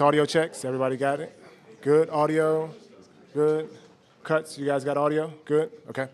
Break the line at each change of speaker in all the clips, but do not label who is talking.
Audio checks. Everybody got it? Good. Audio? Good. Cuts? You guys got audio? Good? Okay.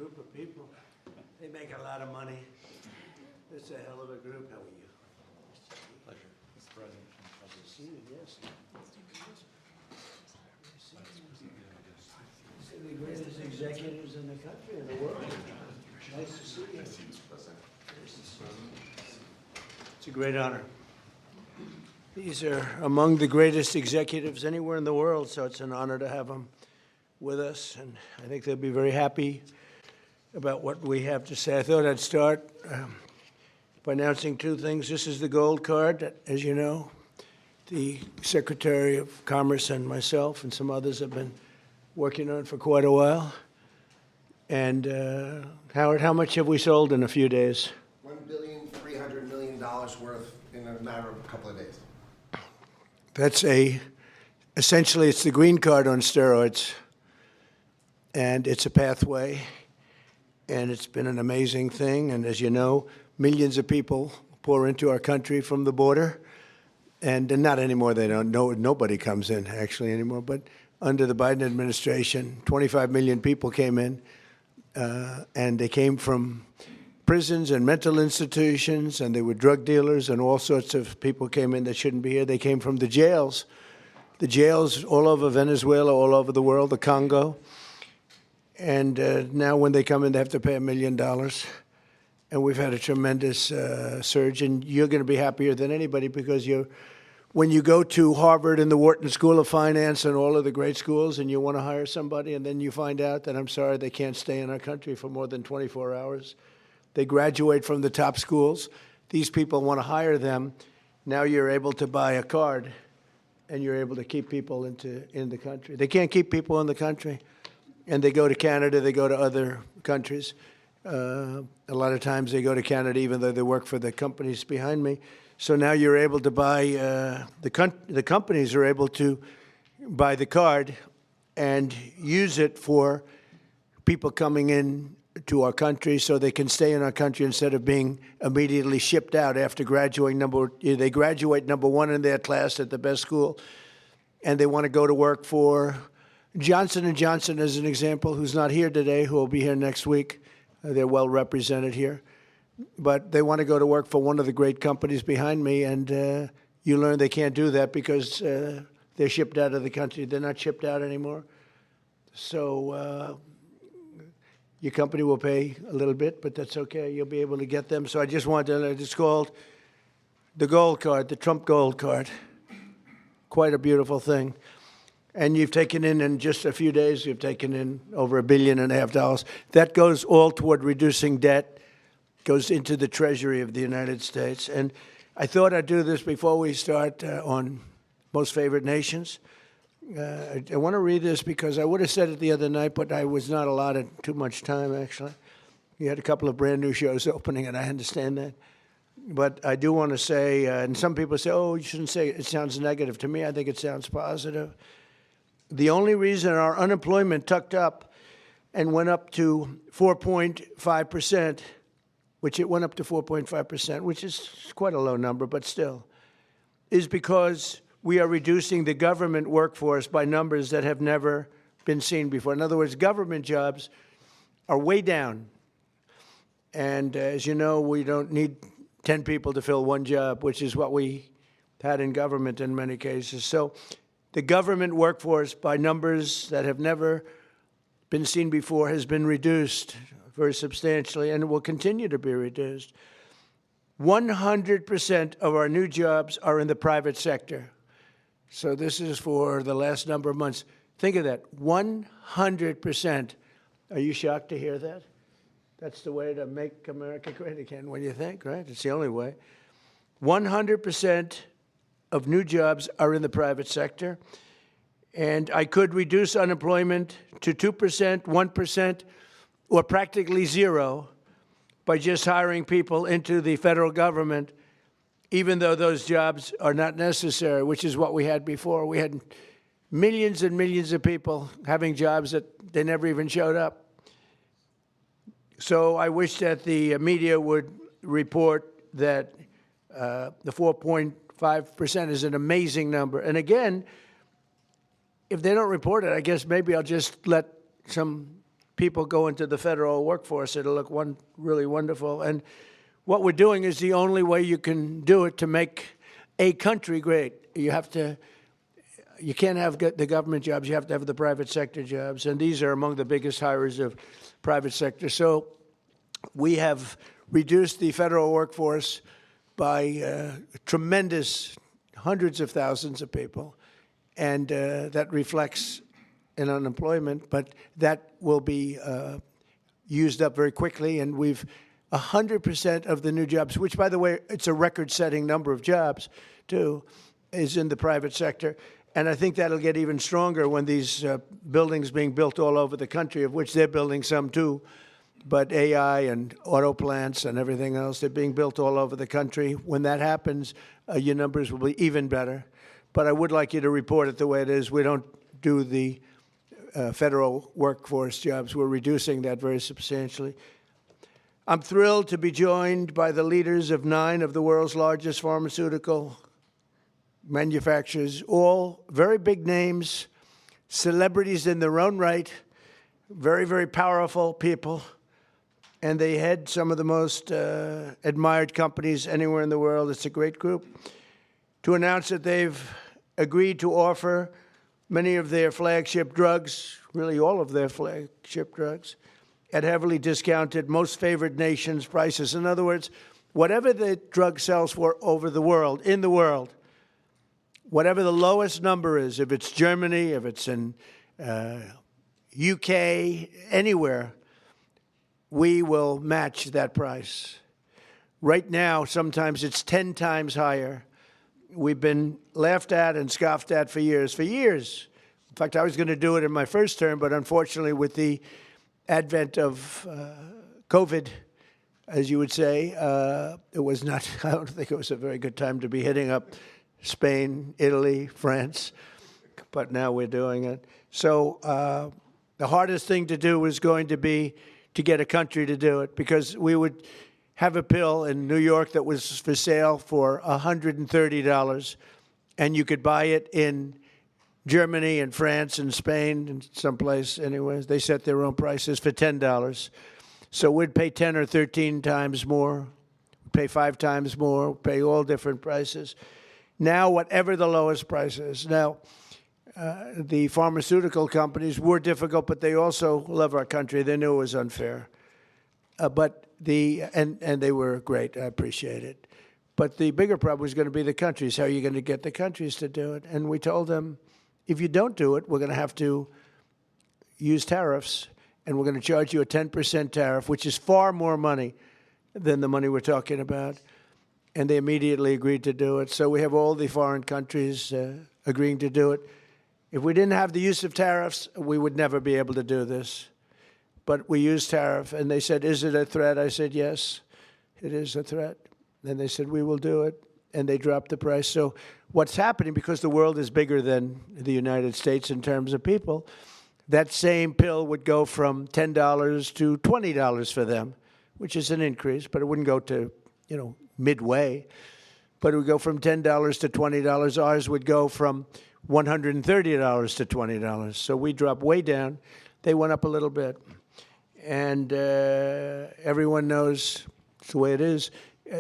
group of people. They make a lot of money. It's a hell of a group. How are you?
Pleasure, Mr. President.
Nice to see you, yes. These are the greatest executives in the country, in the world. Nice to see you. Nice to see you, Mr. President. Nice to see you. It's a great honor. These are among the greatest executives anywhere in the world, so it's an honor to have them with us, and I think they'll be very happy about what we have to say. I thought I'd start by announcing two things. This is the gold card that, as you know, the Secretary of Commerce and myself and some others have been working on for quite a while. And Howard, how much have we sold in a few days?
$1.3 billion worth in a matter of a couple of days.
That's essentially it's the green card on steroids, and it's a pathway, and it's been an amazing thing. And as you know, millions of people pour into our country from the border, and not anymore. They don't know. Nobody comes in actually anymore. But under the Biden administration, 25 million people came in, and they came from prisons and mental institutions, and they were drug dealers, and all sorts of people came in that shouldn't be here. They came from the jails all over Venezuela, all over the world, the Congo. And now when they come in, they have to pay $1 million. And we've had a tremendous surge, and you're going to be happier than anybody because when you go to Harvard and the Wharton School of Finance and all of the great schools and you want to hire somebody, and then you find out that, I'm sorry, they can't stay in our country for more than 24 hours. They graduate from the top schools. These people want to hire them. Now you're able to buy a card, and you're able to keep people in the country. They can't keep people in the country, and they go to Canada. They go to other countries. A lot of times they go to Canada, even though they work for the companies behind me. So now you're able to buy. The companies are able to buy the card and use it for people coming in to our country so they can stay in our country instead of being immediately shipped out after graduating. They graduate number one in their class at the best school, and they want to go to work for Johnson & Johnson, as an example, who's not here today, who will be here next week. They're well represented here. But they want to go to work for one of the great companies behind me, and you learn they can't do that because they're shipped out of the country. They're not shipped out anymore. So your company will pay a little bit, but that's okay. You'll be able to get them. So I just wanted to, it's called the gold card, the Trump gold card. Quite a beautiful thing. And you've taken in just a few days, you've taken in over $1.5 billion. That goes all toward reducing debt, goes into the Treasury of the United States. And I thought I'd do this before we start on Most Favored Nations. I want to read this because I would have said it the other night, but I was not allotted too much time, actually. You had a couple of brand new shows opening, and I understand that. But I do want to say, and some people say, oh, you shouldn't say it. It sounds negative. To me, I think it sounds positive. The only reason our unemployment tucked up and went up to 4.5%, which it went up to 4.5%, which is quite a low number, but still, is because we are reducing the government workforce by numbers that have never been seen before. In other words, government jobs are way down. And as you know, we don't need 10 people to fill one job, which is what we had in government in many cases. So the government workforce, by numbers that have never been seen before, has been reduced very substantially, and it will continue to be reduced. 100% of our new jobs are in the private sector. So this is for the last number of months. Think of that, 100%. Are you shocked to hear that? That's the way to make America great again, what do you think, right? It's the only way. 100% of new jobs are in the private sector. And I could reduce unemployment to 2%, 1%, or practically zero by just hiring people into the federal government, even though those jobs are not necessary, which is what we had before. We had millions and millions of people having jobs that they never even showed up. So I wish that the media would report that the 4.5% is an amazing number. And again, if they don't report it, I guess maybe I'll just let some people go into the federal workforce, it'll look really wonderful. And what we're doing is the only way you can do it to make a country great. You can't have the government jobs, you have to have the private sector jobs. And these are among the biggest hires of private sector. So we have reduced the federal workforce by tremendous hundreds of thousands of people. And that reflects in unemployment, but that will be used up very quickly. And we've 100% of the new jobs, which, by the way, it's a record-setting number of jobs, too, is in the private sector. And I think that'll get even stronger when these buildings being built all over the country, of which they're building some, too, but AI and auto plants and everything else, they're being built all over the country. When that happens, your numbers will be even better. But I would like you to report it the way it is. We don't do the federal workforce jobs. We're reducing that very substantially. I'm thrilled to be joined by the leaders of 9 of the world's largest pharmaceutical manufacturers, all very big names, celebrities in their own right, very, very powerful people, and they head some of the most admired companies anywhere in the world. It's a great group. To announce that they've agreed to offer many of their flagship drugs, really all of their flagship drugs, at heavily discounted, most favored nations prices. In other words, whatever the drug sells for over the world, in the world, whatever the lowest number is, if it's Germany, if it's in UK, anywhere, we will match that price. Right now, sometimes it's 10 times higher. We've been laughed at and scoffed at for years. In fact, I was going to do it in my first term, but unfortunately, with the advent of COVID, as you would say, it was not, I don't think it was a very good time to be hitting up Spain, Italy, France, but now we're doing it. So the hardest thing to do was going to be to get a country to do it, because we would have a pill in New York that was for sale for $130, and you could buy it in Germany and France and Spain and someplace anyways. They set their own prices for $10. So we'd pay 10 or 13 times more, pay 5 times more, pay all different prices. Now, whatever the lowest price is. Now, the pharmaceutical companies were difficult, but they also love our country. They knew it was unfair. And they were great. I appreciate it. But the bigger problem was going to be the countries. How are you going to get the countries to do it? And we told them, if you don't do it, we're going to have to use tariffs, and we're going to charge you a 10% tariff, which is far more money than the money we're talking about. And they immediately agreed to do it. So we have all the foreign countries agreeing to do it. If we didn't have the use of tariffs, we would never be able to do this. But we used tariff, and they said, is it a threat? I said, yes, it is a threat. And they said, we will do it. And they dropped the price. So what's happening, because the world is bigger than the United States in terms of people, that same pill would go from $10 to $20 for them, which is an increase, but it wouldn't go to, midway. But it would go from $10 to $20. Ours would go from $130 to $20. So we dropped way down. They went up a little bit. And everyone knows it's the way it is.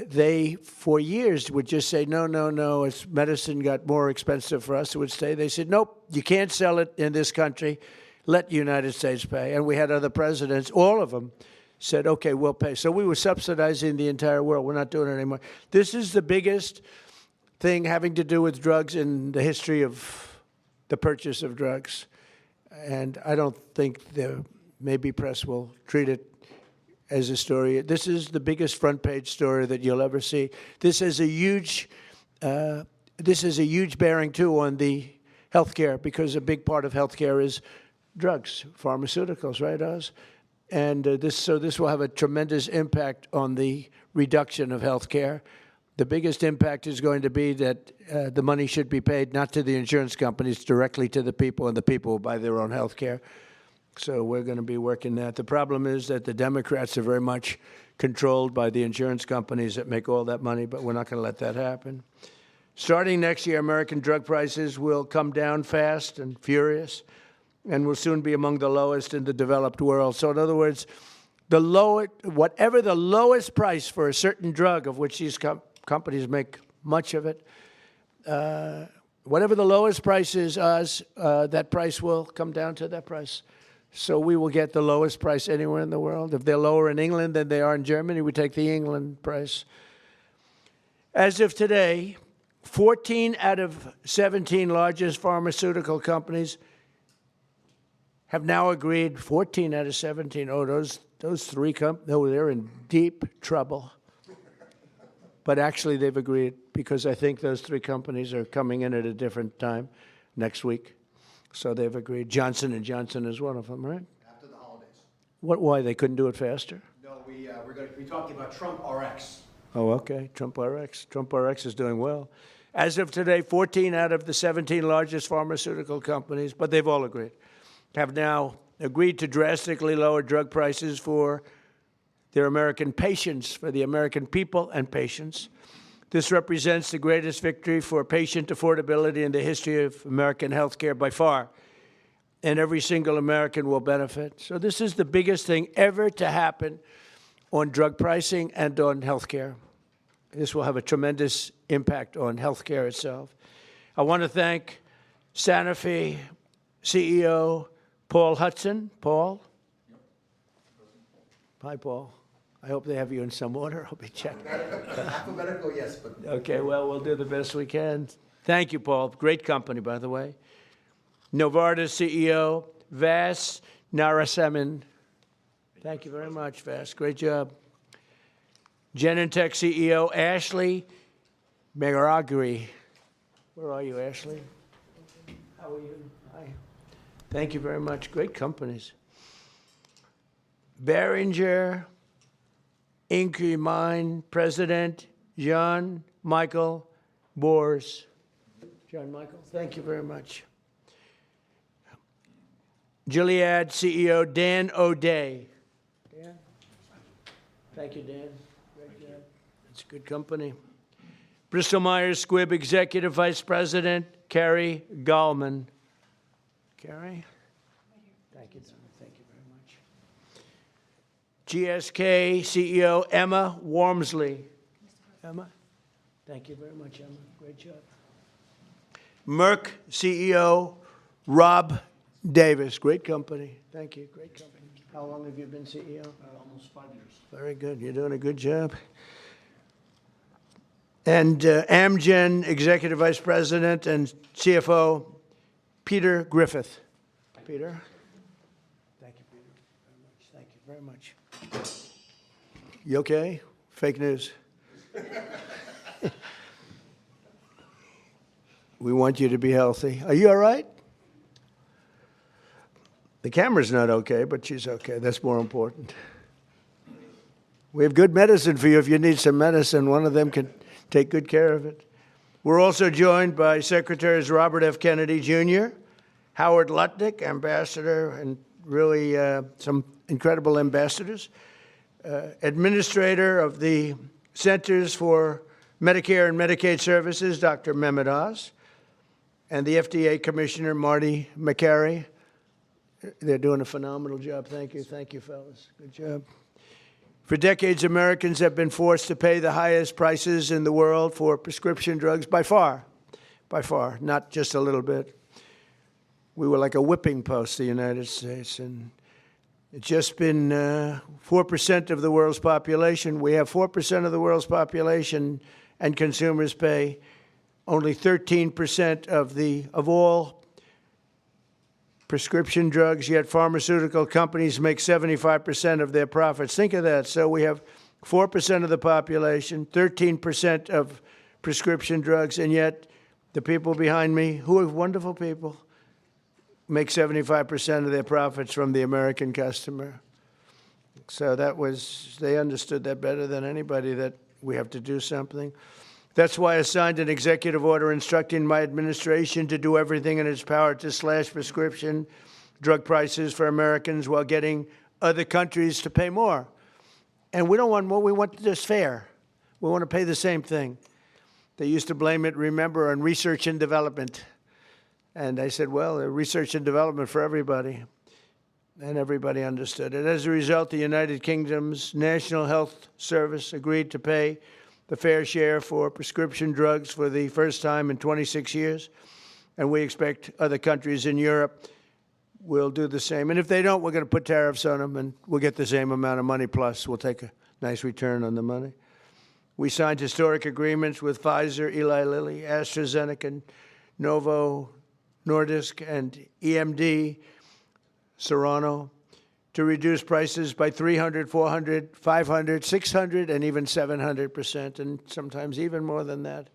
They, for years, would just say, no, as medicine got more expensive for us, it would stay. They said, nope, you can't sell it in this country. Let the United States pay. And we had other presidents, all of them, said, okay, we'll pay. So we were subsidizing the entire world. We're not doing it anymore. This is the biggest thing having to do with drugs in the history of the purchase of drugs. And I don't think the maybe press will treat it as a story. This is the biggest front page story that you'll ever see. This has a huge bearing too on the healthcare, because a big part of healthcare is drugs, pharmaceuticals, right, Oz? And this will have a tremendous impact on the reduction of healthcare. The biggest impact is going to be that the money should be paid not to the insurance companies, directly to the people, and the people will buy their own healthcare. So we're going to be working that. The problem is that the Democrats are very much controlled by the insurance companies that make all that money, but we're not going to let that happen. Starting next year, American drug prices will come down fast and furious. and will soon be among the lowest in the developed world. So in other words, whatever the lowest price for a certain drug, of which these companies make much of it, whatever the lowest price is, that price will come down to that price. So we will get the lowest price anywhere in the world. If they're lower in England than they are in Germany, we take the England price. As of today, 14 out of 17 largest pharmaceutical companies have now agreed. 14 out of 17. Oh, those three they're in deep trouble. But actually, they've agreed because I think those three companies are coming in at a different time next week. So they've agreed. Johnson & Johnson is one of them, right?
After the holidays.
Why? They couldn't do it faster?
No, we're going to be talking about Trump RX.
Oh, okay. Trump RX. Trump RX is doing well. As of today, 14 out of the 17 largest pharmaceutical companies, but they've all agreed, have now agreed to drastically lower drug prices for their American patients, for the American people and patients. This represents the greatest victory for patient affordability in the history of American health care by far, and every single American will benefit. So this is the biggest thing ever to happen on drug pricing and on health care. This will have a tremendous impact on health care itself. I want to thank Sanofi CEO Paul Hudson. Paul? Hi, Paul. I hope they have you in some order. I'll be checking.
Alphabetical, yes, but
Okay, well, we'll do the best we can. Thank you, Paul. Great company, by the way. Novartis CEO Vas Narasimhan. Thank you very much, Vas. Great job. Genentech CEO Ashley Megaragri. Where are you, Ashley? How are you? Hi. Thank you very much. Great companies. Behringer Inc. President John Michael Bors. John Michael, thank you very much. Gilead CEO Dan O'Day. Dan? Thank you, Dan. Great job. It's a good company. Bristol Myers Squibb Executive Vice President Carrie Gallman. Carrie? Thank you, Don. Thank you very much. GSK CEO Emma Wormsley. Emma? Thank you very much, Emma. Great job. Merck CEO Rob Davis. Great company. Thank you. Great company. How long have you been CEO?
Almost 5 years.
Very good. You're doing a good job. And Amgen Executive Vice President and CFO Peter Griffith. Peter? Thank you, Peter, very much. Thank you very much. You okay? Fake news. We want you to be healthy. Are you all right? The camera's not okay, but she's okay. That's more important. We have good medicine for you if you need some medicine. One of them can take good care of it. We're also joined by Secretaries Robert F. Kennedy, Jr., Howard Lutnick, ambassador, and really some incredible ambassadors, Administrator of the Centers for Medicare and Medicaid Services, Dr. Mehmet Oz, and the FDA Commissioner, Marty McCary. They're doing a phenomenal job. Thank you. Thank you, fellas. Good job. For decades, Americans have been forced to pay the highest prices in the world for prescription drugs by far, not just a little bit. We were like a whipping post, the United States, and it's just been 4% of the world's population. We have 4% of the world's population, and consumers pay only 13% of all prescription drugs, yet pharmaceutical companies make 75% of their profits. Think of that. So we have 4% of the population, 13% of prescription drugs, and yet the people behind me, who are wonderful people, make 75% of their profits from the American customer. So they understood that better than anybody, that we have to do something. That's why I signed an executive order instructing my administration to do everything in its power to slash prescription drug prices for Americans while getting other countries to pay more. And we don't want more. We want this fair. We want to pay the same thing. They used to blame it, remember, on research and development. And I said, well, research and development for everybody. And everybody understood it. As a result, the United Kingdom's National Health Service agreed to pay the fair share for prescription drugs for the first time in 26 years. And we expect other countries in Europe will do the same. And if they don't, we're going to put tariffs on them, and we'll get the same amount of money, plus we'll take a nice return on the money. We signed historic agreements with Pfizer, Eli Lilly, AstraZeneca, Novo Nordisk, and EMD, Serrano, to reduce prices by 300, 400, 500, 600, and even 700%, and sometimes even more than that.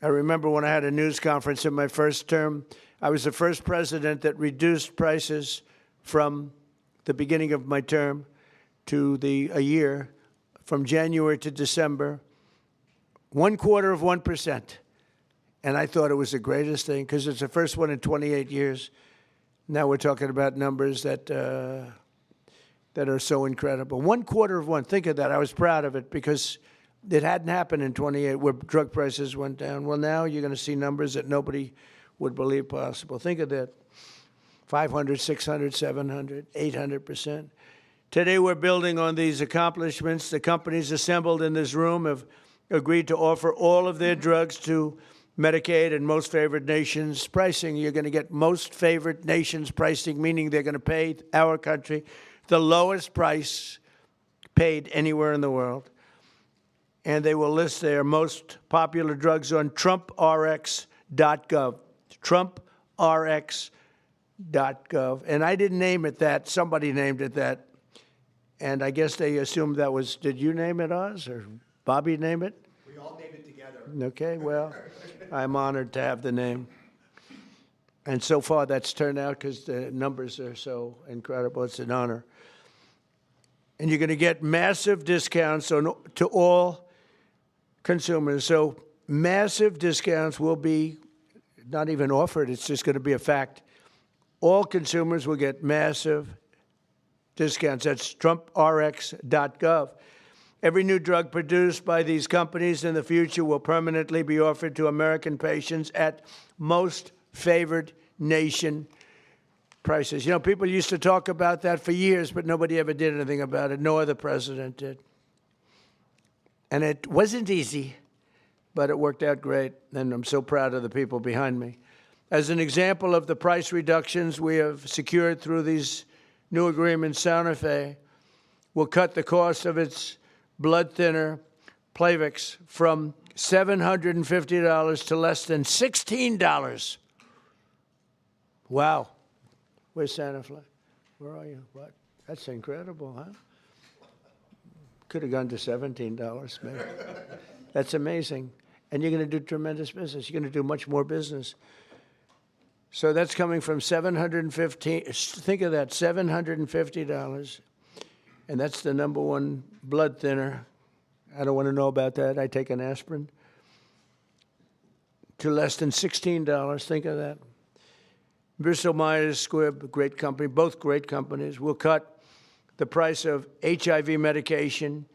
I remember when I had a news conference in my first term, I was the first president that reduced prices from the beginning of my term to a year, from January to December, 0.25%. And I thought it was the greatest thing because it's the first one in 28 years. Now we're talking about numbers that are so incredible. 0.25%. Think of that. I was proud of it because it hadn't happened in 28 where drug prices went down. Well, now you're going to see numbers that nobody would believe possible. Think of that. 500, 600, 700, 800%. Today we're building on these accomplishments. The companies assembled in this room have agreed to offer all of their drugs to Medicaid and most favored nations pricing. You're going to get most favored nations pricing, meaning they're going to pay our country the lowest price paid anywhere in the world. And they will list their most popular drugs on TrumpRx.gov. TrumpRx.gov. And I didn't name it that. Somebody named it that. And I guess they assumed that was, did you name it, Oz, or Bobby name it?
We all named it together.
Okay, well, I'm honored to have the name. And so far that's turned out because the numbers are so incredible. It's an honor. And you're going to get massive discounts to all consumers. So massive discounts will be not even offered. It's just going to be a fact. All consumers will get massive discounts. That's TrumpRx.gov. Every new drug produced by these companies in the future will permanently be offered to American patients at most favored nation prices. You know, people used to talk about that for years, but nobody ever did anything about it. No other president did. And it wasn't easy, but it worked out great, and I'm so proud of the people behind me. As an example of the price reductions we have secured through these new agreements, Santa Fe will cut the cost of its blood thinner, Plavix, from $750 to less than $16. Wow. Where's Santa Fe? Where are you? What? That's incredible, huh? Could have gone to $17, maybe. That's amazing. And you're going to do tremendous business. You're going to do much more business. So that's coming from $750. Think of that, $750. And that's the number one blood thinner. I don't want to know about that. I take an aspirin. To less than $16. Think of that. Bristol Myers Squibb, a great company, both great companies, will cut the price of HIV medication,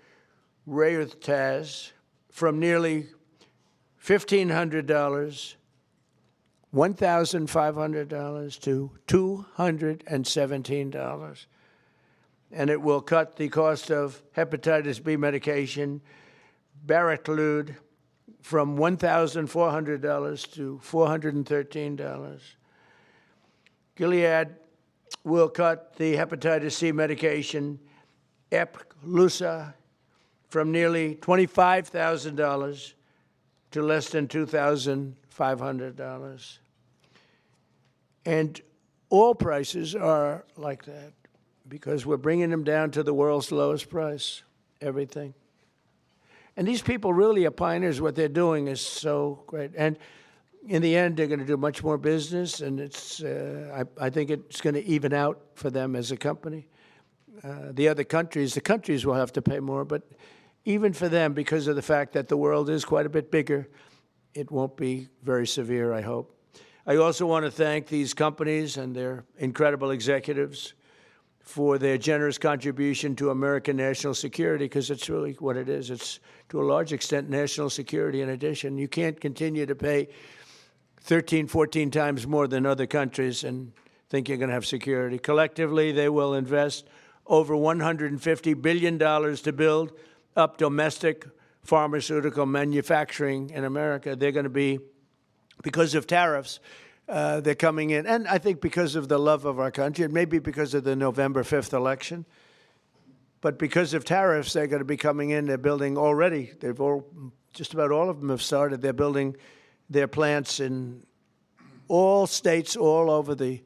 Rayutaz, from nearly $1,500, $1,500 to $217. And it will cut the cost of hepatitis B medication, Baraclude, from $1,400 to $413. Gilead will cut the hepatitis C medication, Epclusa, from nearly $25,000 to less than $2,500. And all prices are like that because we're bringing them down to the world's lowest price, everything. And these people really are pioneers. What they're doing is so great. And in the end, they're going to do much more business, and it's. I think it's going to even out for them as a company. The countries will have to pay more, but even for them, because of the fact that the world is quite a bit bigger, it won't be very severe, I hope. I also want to thank these companies and their incredible executives for their generous contribution to American national security, because it's really what it is. It's, to a large extent, national security in addition. You can't continue to pay 13, 14 times more than other countries and think you're going to have security. Collectively, they will invest over $150 billion to build up domestic pharmaceutical manufacturing in America. They're going to be, because of tariffs, they're coming in, and I think because of the love of our country, and maybe because of the November 5th election, but because of tariffs, they're going to be coming in. They're building already. Just about all of them have started. They're building their plants in all states all over the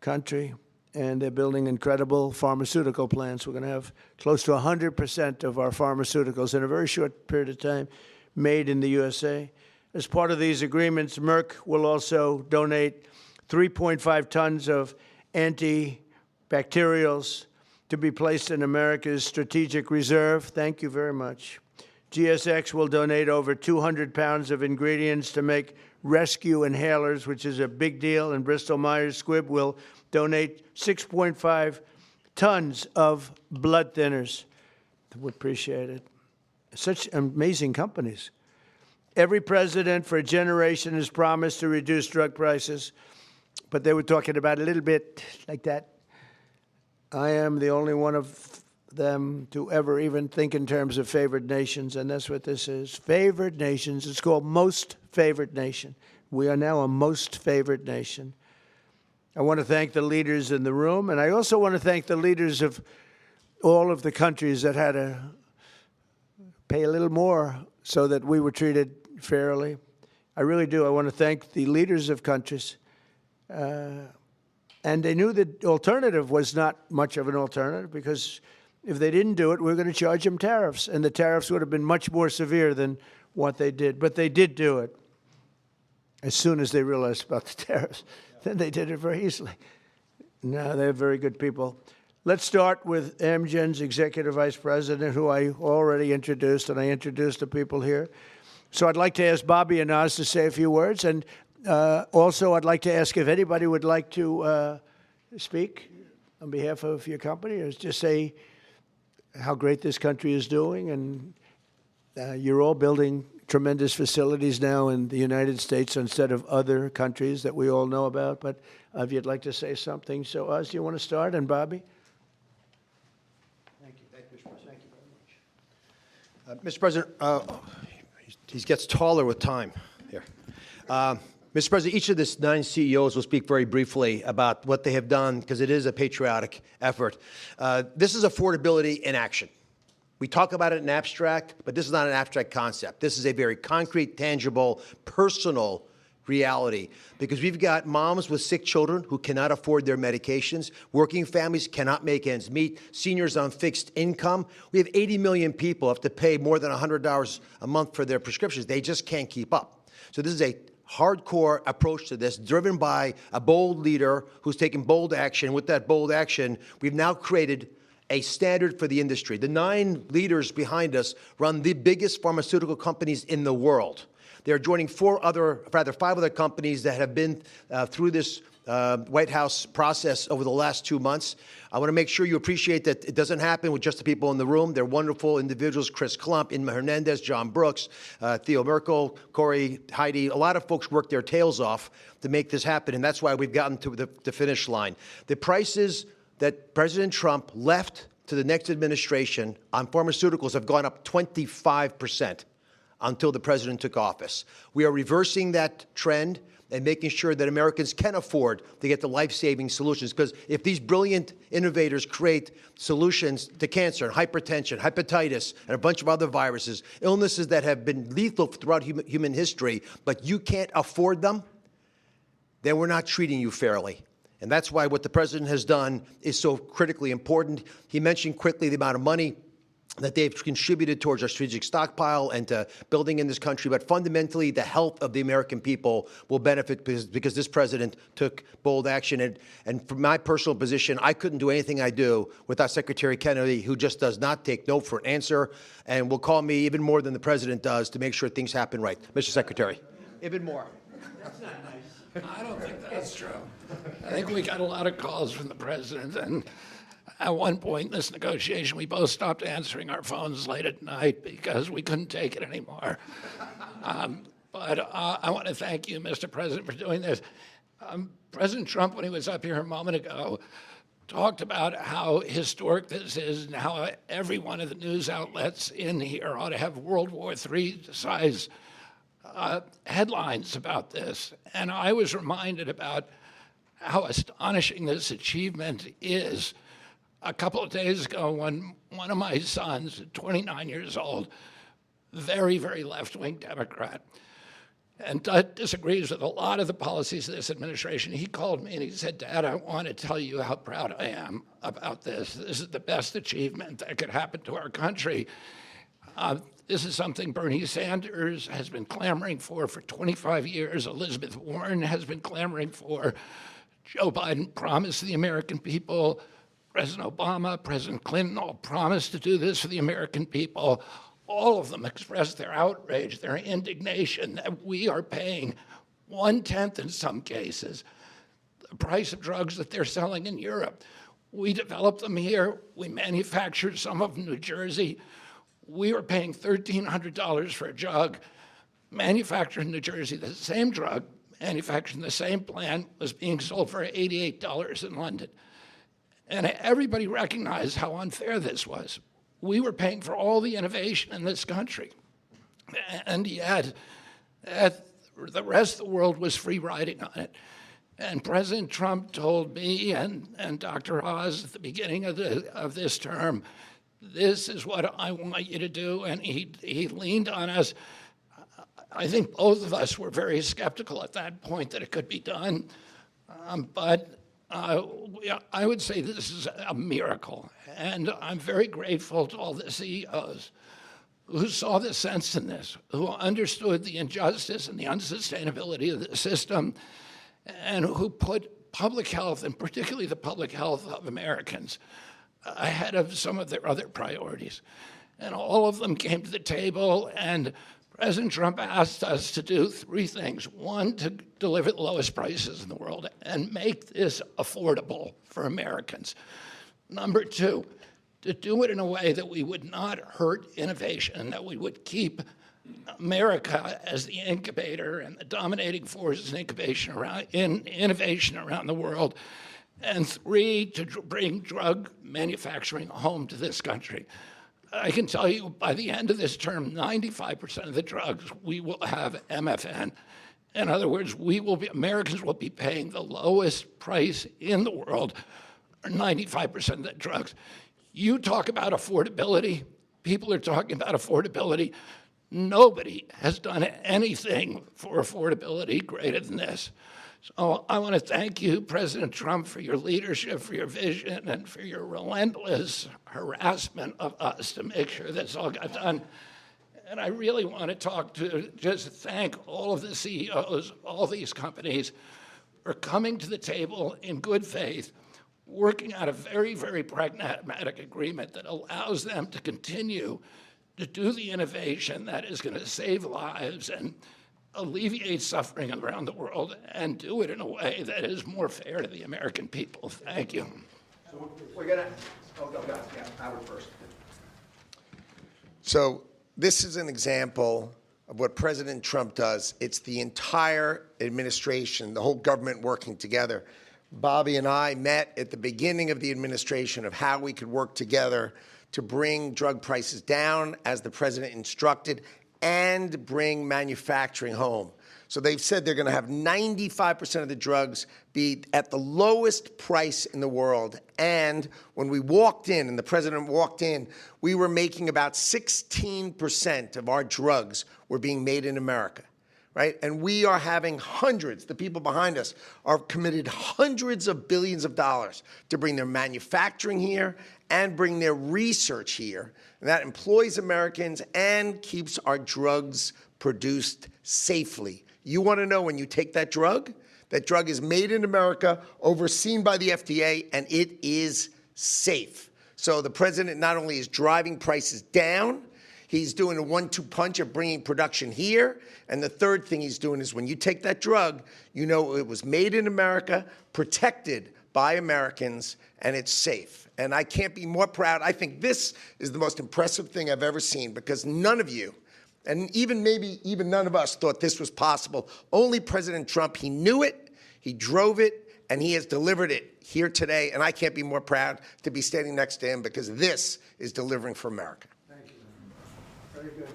country, and they're building incredible pharmaceutical plants. We're going to have close to 100% of our pharmaceuticals in a very short period of time made in the USA. As part of these agreements, Merck will also donate 3.5 tons of antibacterials to be placed in America's strategic reserve. Thank you very much. GSX will donate over 200 pounds of ingredients to make rescue inhalers, which is a big deal, and Bristol-Myers Squibb will donate 6.5 tons of blood thinners. We appreciate it. Such amazing companies. Every president for a generation has promised to reduce drug prices, but they were talking about a little bit like that. I am the only one of them to ever even think in terms of favored nations, and that's what this is. Favored nations. It's called most favored nation. We are now a most favored nation. I want to thank the leaders in the room, and I also want to thank the leaders of all of the countries that had to pay a little more so that we were treated fairly. I really do. I want to thank the leaders of countries. And they knew the alternative was not much of an alternative, because if they didn't do it, we were going to charge them tariffs, and the tariffs would have been much more severe than what they did. But they did do it as soon as they realized about the tariffs. Then they did it very easily. No, they're very good people. Let's start with Amgen's Executive Vice President, who I already introduced, and I introduced the people here. So I'd like to ask Bobby and Oz to say a few words, and also I'd like to ask if anybody would like to speak on behalf of your company, or just say how great this country is doing. And you're all building tremendous facilities now in the United States instead of other countries that we all know about. But if you'd like to say something. So Oz, do you want to start? And Bobby?
Thank you. Thank you, Mr. President. Thank you very much. Mr. President, he gets taller with time here. Mr. President, each of the 9 CEOs will speak very briefly about what they have done, because it is a patriotic effort. This is affordability in action. We talk about it in abstract, but this is not an abstract concept. This is a very concrete, tangible, personal reality, because we've got moms with sick children who cannot afford their medications. Working families cannot make ends meet. Seniors on fixed income. We have 80 million people who have to pay more than $100 a month for their prescriptions. They just can't keep up. So this is a hardcore approach to this, driven by a bold leader who's taken bold action. With that bold action, we've now created a standard for the industry. The 9 leaders behind us run the biggest pharmaceutical companies in the world. They're joining 5 other companies that have been through this White House process over the last 2 months. I want to make sure you appreciate that it doesn't happen with just the people in the room. They're wonderful individuals: Chris Klump, Inma Hernandez, John Brooks, Theo Merkel, Corey, Heidi. A lot of folks work their tails off to make this happen, and that's why we've gotten to the finish line. The prices that President Trump left to the next administration on pharmaceuticals have gone up 25% until the president took office. We are reversing that trend and making sure that Americans can afford to get the life-saving solutions. Because if these brilliant innovators create solutions to cancer and hypertension, hepatitis, and a bunch of other viruses, illnesses that have been lethal throughout human history, but you can't afford them, then we're not treating you fairly. And that's why what the president has done is so critically important. He mentioned quickly the amount of money that they've contributed towards our strategic stockpile and to building in this country. But fundamentally, the health of the American people will benefit because this president took bold action. And from my personal position, I couldn't do anything I do without Secretary Kennedy, who just does not take no for an answer and will call me even more than the president does to make sure things happen right. Mr. Secretary. Even more.
That's not nice.
I don't think that's true. I think we got a lot of calls from the president, and at one point in this negotiation, we both stopped answering our phones late at night because we couldn't take it anymore. but I want to thank you, Mr. President, for doing this. President Trump, when he was up here a moment ago, talked about how historic this is and how every one of the news outlets in here ought to have World War III size headlines about this. And I was reminded about how astonishing this achievement is. A couple of days ago, when one of my sons, 29 years old, very, very left-wing Democrat, and disagrees with a lot of the policies of this administration, he called me and he said, "Dad, I want to tell you how proud I am about this. This is the best achievement that could happen to our country." This is something Bernie Sanders has been clamoring for 25 years. Elizabeth Warren has been clamoring for. Joe Biden promised the American people. President Obama, President Clinton all promised to do this for the American people. All of them expressed their outrage, their indignation that we are paying 1/10 in some cases the price of drugs that they're selling in Europe. We developed them here. We manufactured some of them in New Jersey. We were paying $1,300 for a drug manufactured in New Jersey. The same drug manufactured in the same plant was being sold for $88 in London. And everybody recognized how unfair this was. We were paying for all the innovation in this country. And yet, the rest of the world was free riding on it. And President Trump told me and Dr. Oz at the beginning of this term, this is what I want you to do. And he leaned on us. I think both of us were very skeptical at that point that it could be done. But I would say this is a miracle. And I'm very grateful to all the CEOs who saw the sense in this, who understood the injustice and the unsustainability of the system, and who put public health, and particularly the public health of Americans, ahead of some of their other priorities. And all of them came to the table, and President Trump asked us to do three things. One, to deliver the lowest prices in the world and make this affordable for Americans. Number two, to do it in a way that we would not hurt innovation, that we would keep America as the incubator and the dominating force in innovation around the world. And three, to bring drug manufacturing home to this country. I can tell you by the end of this term, 95% of the drugs we will have MFN. In other words, Americans will be paying the lowest price in the world for 95% of the drugs. You talk about affordability, people are talking about affordability. Nobody has done anything for affordability greater than this. So I want to thank you, President Trump, for your leadership, for your vision, and for your relentless harassment of us to make sure this all got done. And I really want to just thank all of the CEOs, all these companies, for coming to the table in good faith, working out a very, very pragmatic agreement that allows them to continue to do the innovation that is going to save lives and alleviate suffering around the world, and do it in a way that is more fair to the American people. Thank you.
So we're going to, Howard first. So this is an example of what President Trump does. It's the entire administration, the whole government working together. Bobby and I met at the beginning of the administration of how we could work together to bring drug prices down, as the president instructed, and bring manufacturing home. So they've said they're going to have 95% of the drugs be at the lowest price in the world. And when we walked in, and the president walked in, we were making about 16% of our drugs were being made in America, right? And we are having hundreds, the people behind us are committed hundreds of billions of dollars to bring their manufacturing here and bring their research here. And that employs Americans and keeps our drugs produced safely. You want to know when you take that drug is made in America, overseen by the FDA, and it is safe. So the president not only is driving prices down, he's doing a 1-2 punch of bringing production here. And the third thing he's doing is when you take that drug, you know it was made in America, protected by Americans, and it's safe. And I can't be more proud. I think this is the most impressive thing I've ever seen, because none of you And maybe none of us thought this was possible. Only President Trump, he knew it, he drove it, and he has delivered it here today. And I can't be more proud to be standing next to him because this is delivering for America.
Thank you. Very good.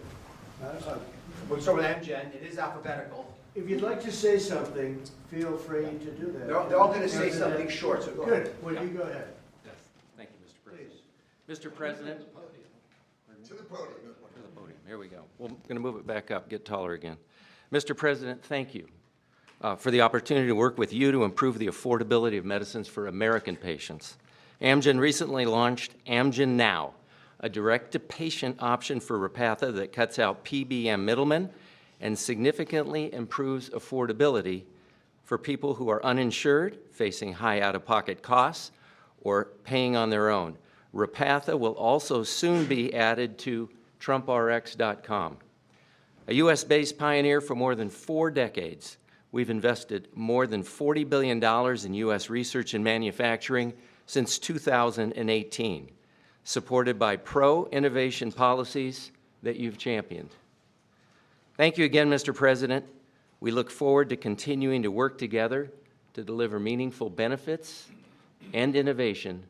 We'll start with Amgen. It is alphabetical.
If you'd like to say something, feel free to do that.
They're all going to say something short, so go ahead.
Good. Well, you go ahead.
Yes, thank you, Mr. President. Mr. President.
To the podium.
To the podium, here we go. We're going to move it back up, get taller again. Mr. President, thank you for the opportunity to work with you to improve the affordability of medicines for American patients. Amgen recently launched Amgen Now, a direct-to-patient option for Repatha that cuts out PBM middlemen and significantly improves affordability for people who are uninsured, facing high out-of-pocket costs, or paying on their own. Repatha will also soon be added to TrumpRx.com. A U.S.-based pioneer for more than 4 decades, we've invested more than $40 billion in U.S. research and manufacturing since 2018, supported by pro-innovation policies that you've championed. Thank you again, Mr. President. We look forward to continuing to work together to deliver meaningful benefits and innovation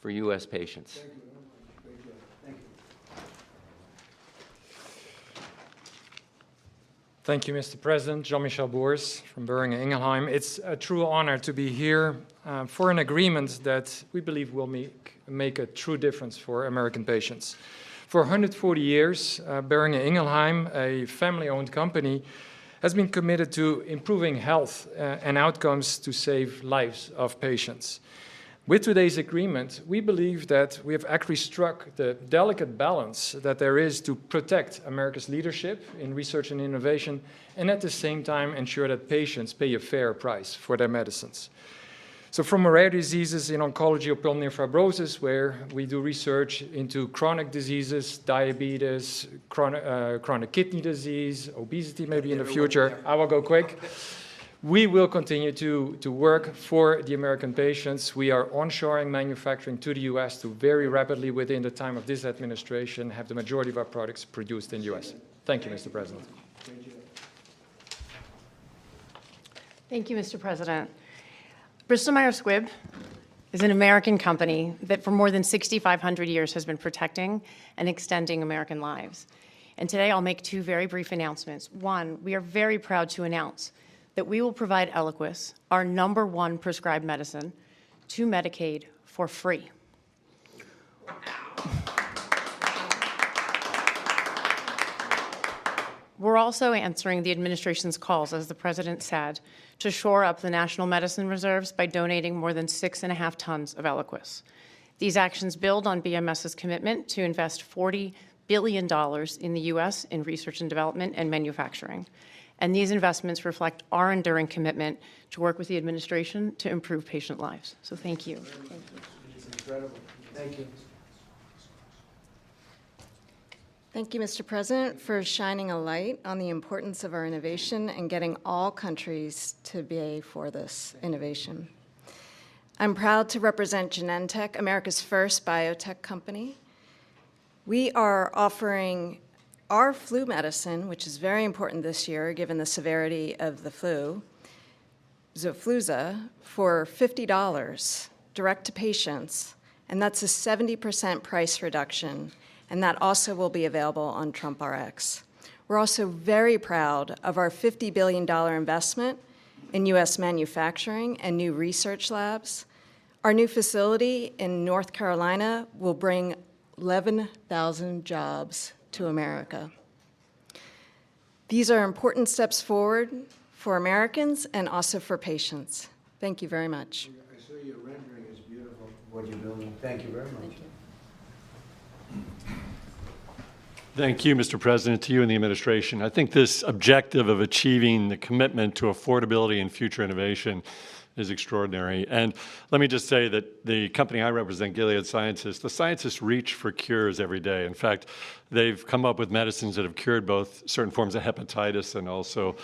for U.S. patients.
Thank you, Mr. President. Jean-Michel Boers from Boehringer Ingelheim. It's a true honor to be here for an agreement that we believe will make a true difference for American patients. For 140 years, Boehringer Ingelheim, a family-owned company, has been committed to improving health and outcomes to save lives of patients. With today's agreement, we believe that we have actually struck the delicate balance that there is to protect America's leadership in research and innovation, and at the same time ensure that patients pay a fair price for their medicines. So from rare diseases in oncology or pulmonary fibrosis, where we do research into chronic diseases, diabetes, chronic kidney disease, obesity maybe in the future, I will go quick. We will continue to work for the American patients. We are onshoring manufacturing to the U.S. to very rapidly, within the time of this administration, have the majority of our products produced in the U.S. Thank you, Mr. President.
Thank you, Mr. President. Bristol Myers Squibb is an American company that for more than 6,500 years has been protecting and extending American lives. And today I'll make 2 very brief announcements. One, we are very proud to announce that we will provide Eliquis, our #1 prescribed medicine, to Medicaid for free. We're also answering the administration's calls, as the President said, to shore up the national medicine reserves by donating more than 6.5 tons of Eliquis. These actions build on BMS's commitment to invest $40 billion in the U.S. in research and development and manufacturing. And these investments reflect our enduring commitment to work with the administration to improve patient lives. So thank you. Thank you.
It's incredible. Thank you.
Thank you, Mr. President, for shining a light on the importance of our innovation and getting all countries to pay for this innovation. I'm proud to represent Genentech, America's first biotech company. We are offering our flu medicine, which is very important this year given the severity of the flu, Xofluza, for $50 direct to patients, and that's a 70% price reduction. And that also will be available on TrumpRx. We're also very proud of our $50 billion investment in U.S. manufacturing and new research labs. Our new facility in North Carolina will bring 11,000 jobs to America. These are important steps forward for Americans and also for patients. Thank you very much.
I saw your rendering. It's beautiful, what you're building. Thank you very much.
Thank you.
Thank you, Mr. President, to you and the administration. I think this objective of achieving the commitment to affordability and future innovation is extraordinary. And let me just say that the company I represent, Gilead Sciences, the scientists reach for cures every day. In fact, they've come up with medicines that have cured both certain forms of hepatitis and also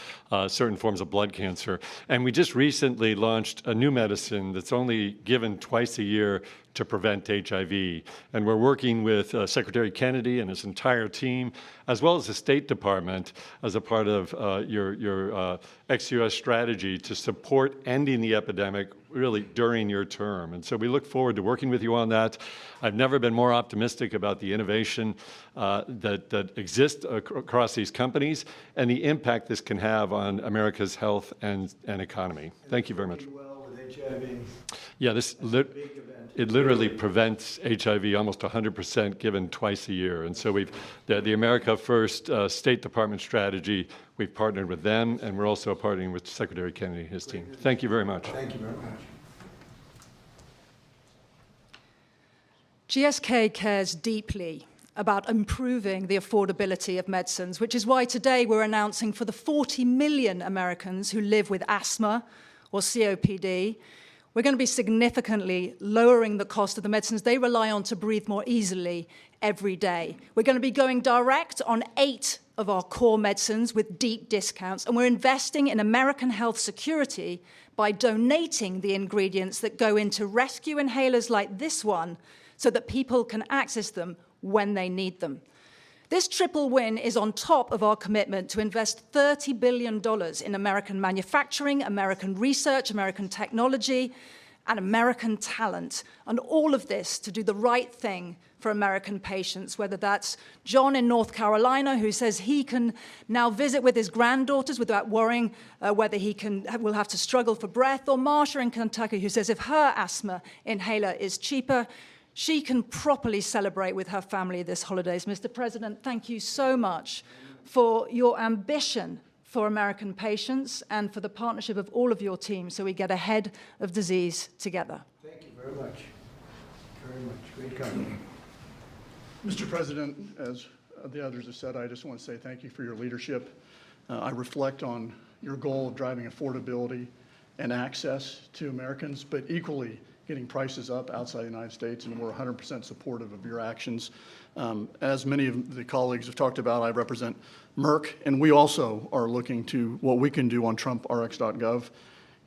certain forms of blood cancer. And we just recently launched a new medicine that's only given twice a year to prevent HIV. And we're working with Secretary Kennedy and his entire team, as well as the State Department, as a part of your ex-US strategy to support ending the epidemic really during your term. And so we look forward to working with you on that. I've never been more optimistic about the innovation that exists across these companies and the impact this can have on America's health and economy. Thank you very much.
Well with HIV.
Yeah, it literally prevents HIV almost 100% given twice a year. And so the America First State Department strategy, we've partnered with them, and we're also partnering with Secretary Kennedy and his team. Thank you very much.
Thank you very much.
GSK cares deeply about improving the affordability of medicines, which is why today we're announcing for the 40 million Americans who live with asthma or COPD, we're going to be significantly lowering the cost of the medicines they rely on to breathe more easily every day. We're going to be going direct on 8 of our core medicines with deep discounts, and we're investing in American health security by donating the ingredients that go into rescue inhalers like this one so that people can access them when they need them. This triple win is on top of our commitment to invest $30 billion in American manufacturing, American research, American technology, and American talent. And all of this to do the right thing for American patients, whether that's John in North Carolina, who says he can now visit with his granddaughters without worrying whether will have to struggle for breath, or Marsha in Kentucky, who says if her asthma inhaler is cheaper, she can properly celebrate with her family this holidays. Mr. President, thank you so much for your ambition for American patients and for the partnership of all of your team so we get ahead of disease together.
Thank you very much. Very much. Great company.
Mr. President, as the others have said, I just want to say thank you for your leadership. I reflect on your goal of driving affordability and access to Americans, but equally getting prices up outside the United States, and we're 100% supportive of your actions. As many of the colleagues have talked about, I represent Merck, and we also are looking to what we can do on TrumpRx.gov.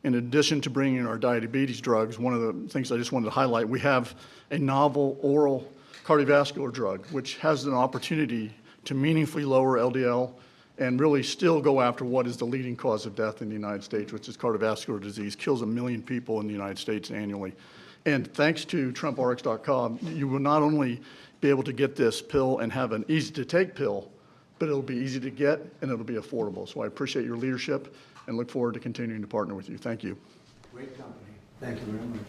In addition to bringing in our diabetes drugs, one of the things I just wanted to highlight, we have a novel oral cardiovascular drug, which has an opportunity to meaningfully lower LDL and really still go after what is the leading cause of death in the United States, which is cardiovascular disease, kills 1 million people in the United States annually. And thanks to TrumpRx.com, you will not only be able to get this pill and have an easy-to-take pill, but it'll be easy to get and it'll be affordable. So I appreciate your leadership and look forward to continuing to partner with you. Thank you.
Great company. Thank you very much.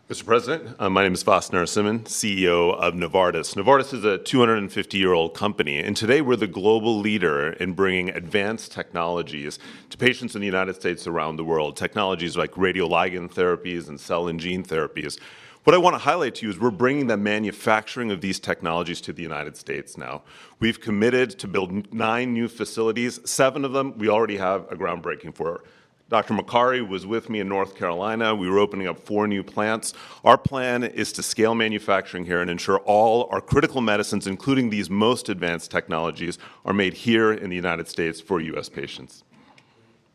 Mr. President, my name is Vas Narasimhan, CEO of Novartis. Novartis is a 250-year-old company, and today we're the global leader in bringing advanced technologies to patients in the United States around the world, technologies like radioligand therapies and cell and gene therapies. What I want to highlight to you is we're bringing the manufacturing of these technologies to the United States now. We've committed to build 9 new facilities. 7 of them we already have a groundbreaking for. Dr. Makari was with me in North Carolina. We were opening up 4 new plants. Our plan is to scale manufacturing here and ensure all our critical medicines, including these most advanced technologies, are made here in the United States for U.S. patients.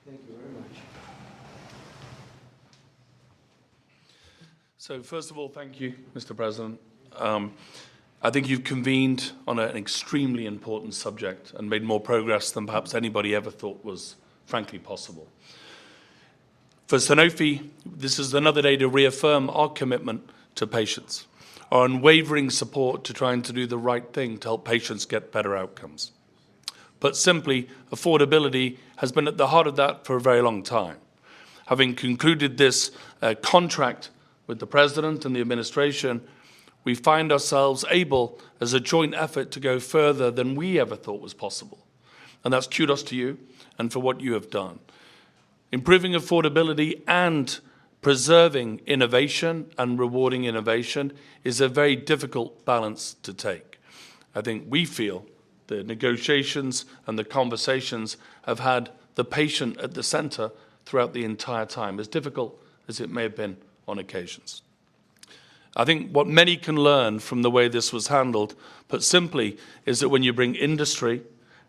Thank you very much.
So first of all, thank you, Mr. President. I think you've convened on an extremely important subject and made more progress than perhaps anybody ever thought was frankly possible. For Sanofi, this is another day to reaffirm our commitment to patients, our unwavering support to trying to do the right thing to help patients get better outcomes. But simply, affordability has been at the heart of that for a very long time. Having concluded this contract with the President and the administration, we find ourselves able, as a joint effort, to go further than we ever thought was possible. And that's kudos to you and for what you have done. Improving affordability and preserving innovation and rewarding innovation is a very difficult balance to take. I think we feel the negotiations and the conversations have had the patient at the center throughout the entire time, as difficult as it may have been on occasions. I think what many can learn from the way this was handled, put simply, is that when you bring industry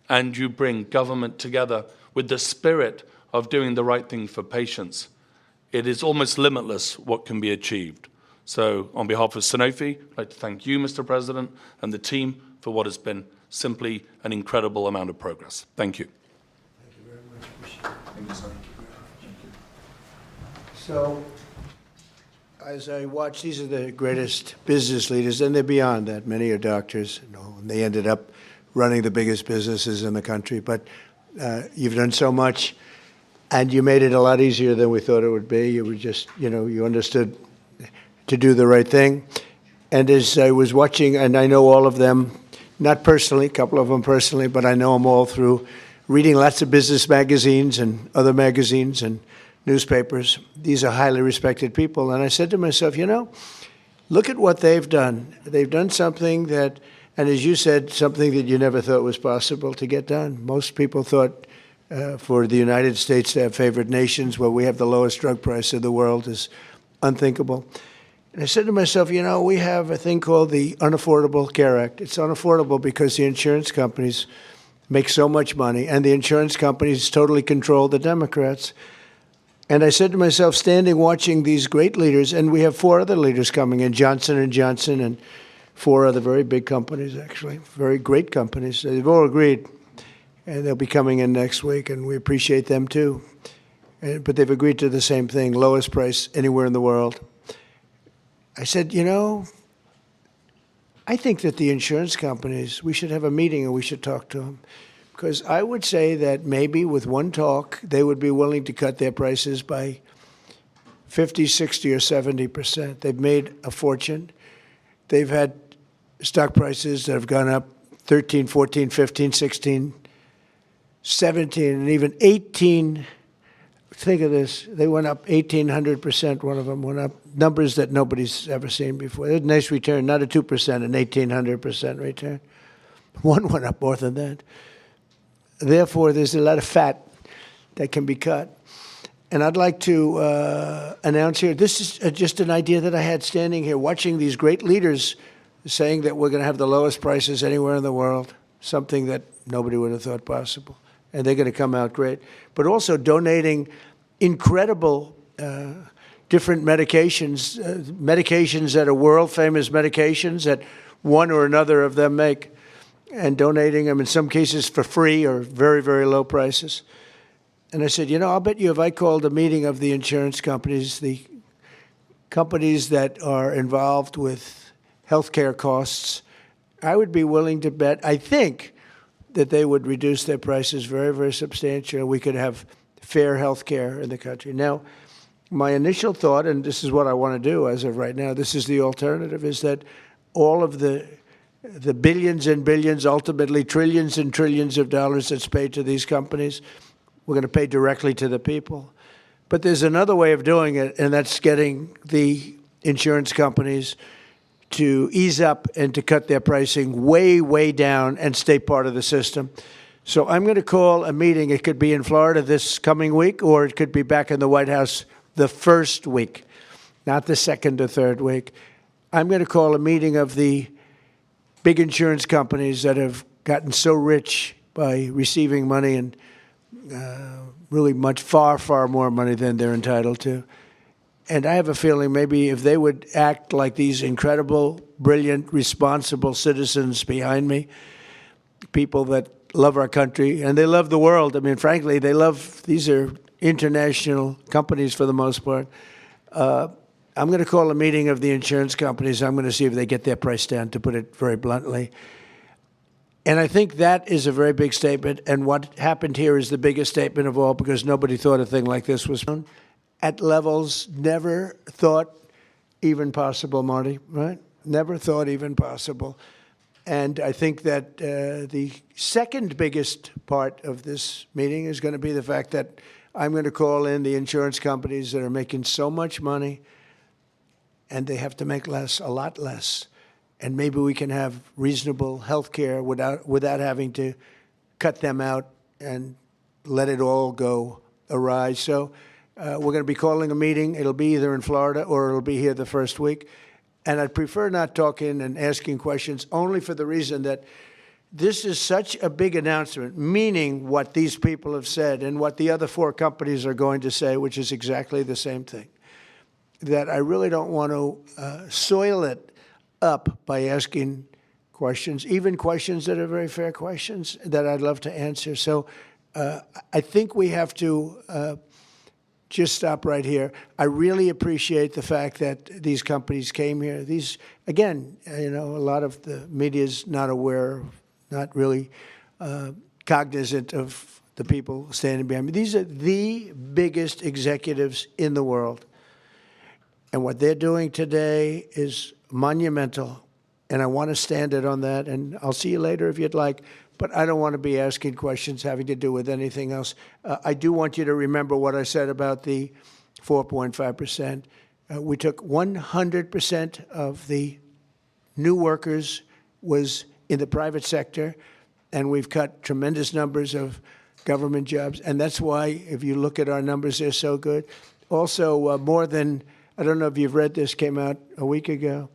and you bring government together with the spirit of doing the right thing for patients, it is almost limitless what can be achieved. So on behalf of Sanofi, I'd like to thank you, Mr. President, and the team for what has been simply an incredible amount of progress. Thank you.
Thank you very much. Thank you, sir. So, as I watch, these are the greatest business leaders, and they're beyond that. Many are doctors, and they ended up running the biggest businesses in the country. But you've done so much, and you made it a lot easier than we thought it would be. You were just, you understood to do the right thing. And as I was watching, and I know all of them, not personally, a couple of them personally, but I know them all through reading lots of business magazines and other magazines and newspapers. These are highly respected people. And I said to myself, look at what they've done. They've done something that, and as you said, something that you never thought was possible to get done. Most people thought for the United States to have favored nations where we have the lowest drug price in the world is unthinkable. And I said to myself, we have a thing called the Unaffordable Care Act. It's unaffordable because the insurance companies make so much money, and the insurance companies totally control the Democrats. And I said to myself, standing watching these great leaders, and we have 4 other leaders coming in, Johnson & Johnson and 4 other very big companies, actually, very great companies. They've all agreed, and they'll be coming in next week, and we appreciate them too. But they've agreed to the same thing, lowest price anywhere in the world. I said, I think that the insurance companies, we should have a meeting and we should talk to them. Because I would say that maybe with one talk, they would be willing to cut their prices by 50, 60, or 70%. They've made a fortune. They've had stock prices that have gone up 13, 14, 15, 16, 17, and even 18. Think of this. They went up 1,800%. One of them went up. Numbers that nobody's ever seen before. A nice return, not a 2%, an 1,800% return. One went up more than that. Therefore, there's a lot of fat that can be cut. And I'd like to announce here, this is just an idea that I had standing here, watching these great leaders saying that we're going to have the lowest prices anywhere in the world, something that nobody would have thought possible. And they're going to come out great. But also donating incredible different medications, medications that are world-famous medications that one or another of them make, and donating them in some cases for free or very, very low prices. And I said, I'll bet you if I called a meeting of the insurance companies, the companies that are involved with healthcare costs, I would be willing to bet, I think, that they would reduce their prices very, very substantially. We could have fair health care in the country. Now, my initial thought, and this is what I want to do as of right now, this is the alternative, is that all of the billions and billions, ultimately trillions and trillions of dollars that's paid to these companies, we're going to pay directly to the people. But there's another way of doing it, and that's getting the insurance companies to ease up and to cut their pricing way, way down and stay part of the system. So I'm going to call a meeting. It could be in Florida this coming week, or it could be back in the White House the first week, not the second or third week. I'm going to call a meeting of the big insurance companies that have gotten so rich by receiving money, and really much, far, far more money than they're entitled to. And I have a feeling maybe if they would act like these incredible, brilliant, responsible citizens behind me, people that love our country, and they love the world. I mean, frankly, these are international companies for the most part. I'm going to call a meeting of the insurance companies. I'm going to see if they get their price down, to put it very bluntly. And I think that is a very big statement. And what happened here is the biggest statement of all, because nobody thought a thing like this was at levels never thought even possible, Marty, right? Never thought even possible. And I think that the second biggest part of this meeting is going to be the fact that I'm going to call in the insurance companies that are making so much money, and they have to make less, a lot less. And maybe we can have reasonable health care without having to cut them out and let it all go arise. So we're going to be calling a meeting. It'll be either in Florida or it'll be here the first week. And I'd prefer not talking and asking questions only for the reason that this is such a big announcement, meaning what these people have said and what the other 4 companies are going to say, which is exactly the same thing, that I really don't want to soil it up by asking questions, even questions that are very fair questions that I'd love to answer. So I think we have to just stop right here. I really appreciate the fact that these companies came here. These, again, a lot of the media is not aware, not really cognizant of the people standing behind me. These are the biggest executives in the world. And what they're doing today is monumental. And I want to stand it on that. And I'll see you later if you'd like. But I don't want to be asking questions having to do with anything else. I do want you to remember what I said about the 4.5%. We took 100% of the new workers was in the private sector, and we've cut tremendous numbers of government jobs. And that's why, if you look at our numbers, they're so good. Also, more than, I don't know if you've read this, came out a week ago,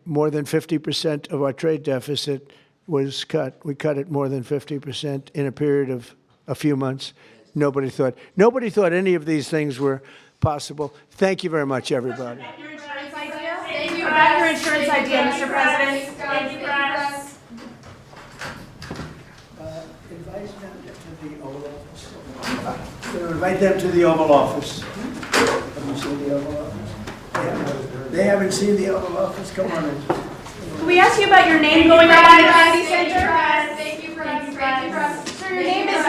more than 50% of our trade deficit was cut. We cut it more than 50% in a period of a few months. Nobody thought any of these things were possible. Thank you very much, everybody.
Your insurance idea? Thank you, about your insurance idea, Mr. President. Thank you, press.
Invite them to the Oval Office. Have you seen the Oval Office? They haven't seen the Oval Office? Come on in.
Can we ask you about your name going up in the Kennedy Center? Thank you, press. Thank you, press. So your name is